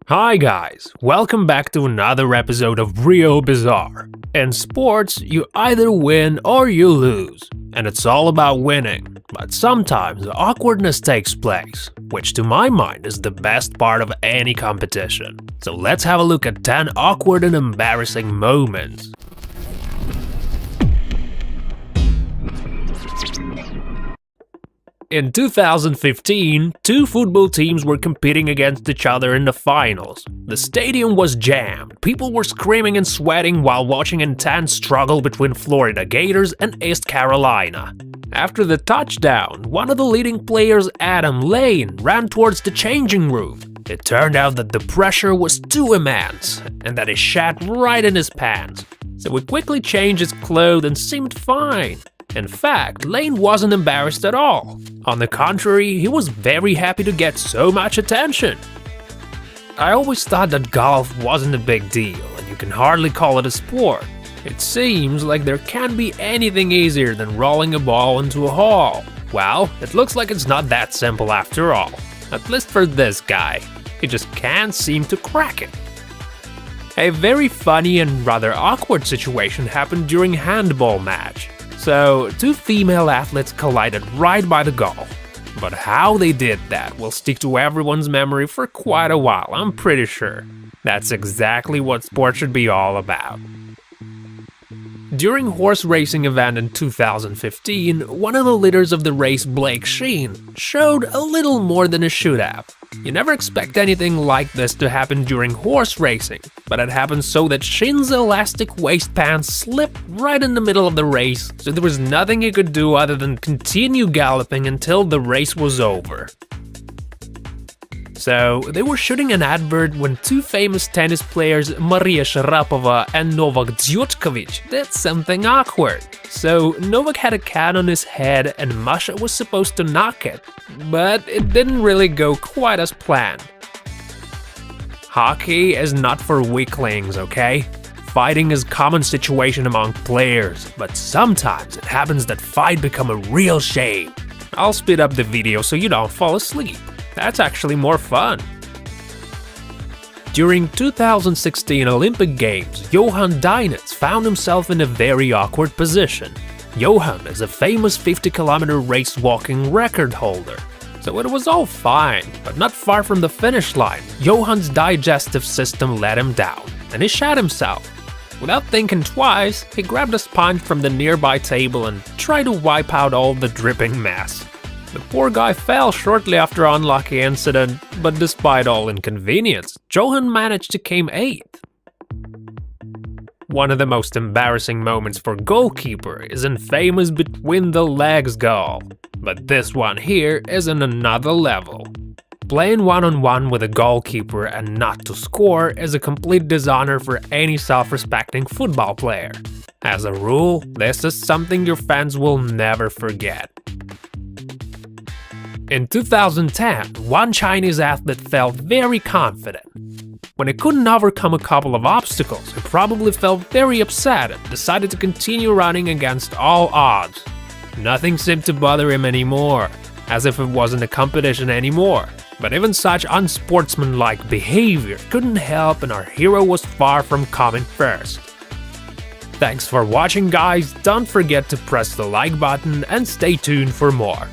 Hi guys, welcome back to another episode of Real Bizarre. In sports, you either win or you lose, and it's all about winning. But sometimes awkwardness takes place, which to my mind is the best part of any competition. So let's have a look at 10 awkward and embarrassing moments. In 2015, two football teams were competing against each other in the finals. The stadium was jammed, people were screaming and sweating while watching an intense struggle between Florida Gators and East Carolina. After the touchdown, one of the leading players, Adam Lane, ran towards the changing room. It turned out that the pressure was too immense, and that it shat right in his pants. So he quickly changed his clothes and seemed fine. In fact, Lane wasn't embarrassed at all. On the contrary, he was very happy to get so much attention. I always thought that golf wasn't a big deal, and you can hardly call it a sport. It seems like there can't be anything easier than rolling a ball into a hole. Well, it looks like it's not that simple after all. At least for this guy. He just can't seem to crack it. A very funny and rather awkward situation happened during a handball match. So, two female athletes collided right by the goal. But how they did that will stick to everyone's memory for quite a while, I'm pretty sure. That's exactly what sports should be all about. During a horse racing event in 2015, one of the leaders of the race, Blake Sheen, showed a little more than he should have. You never expect anything like this to happen during horse racing, but it happened so that Sheen's elastic waistband slipped right in the middle of the race, so there was nothing he could do other than continue galloping until the race was over. So, they were shooting an advert when two famous tennis players, Maria Sharapova and Novak Djokovic, did something awkward. So, Novak had a can on his head and Masha was supposed to knock it, but it didn't really go quite as planned. Hockey is not for weaklings, okay? Fighting is a common situation among players, but sometimes it happens that fight become a real shame. I'll speed up the video so you don't fall asleep. That's actually more fun. During 2016 Olympic Games, Johan Dynitz found himself in a very awkward position. Johan is a famous 50-kilometer race walking record holder. So it was all fine, but not far from the finish line, Johan's digestive system let him down, and he shat himself. Without thinking twice, he grabbed a sponge from the nearby table and tried to wipe out all the dripping mess. The poor guy fell shortly after an unlucky incident, but despite all inconvenience, Johan managed to come 8th. One of the most embarrassing moments for goalkeeper is in famous between the legs goal, but this one here is on another level. Playing one-on-one with a goalkeeper and not to score is a complete dishonor for any self-respecting football player. As a rule, this is something your fans will never forget. In 2010, one Chinese athlete felt very confident. When he couldn't overcome a couple of obstacles, he probably felt very upset and decided to continue running against all odds. Nothing seemed to bother him anymore, as if it wasn't a competition anymore. But even such unsportsmanlike behavior couldn't help, and our hero was far from coming first. Thanks for watching, guys. Don't forget to press the like button and stay tuned for more.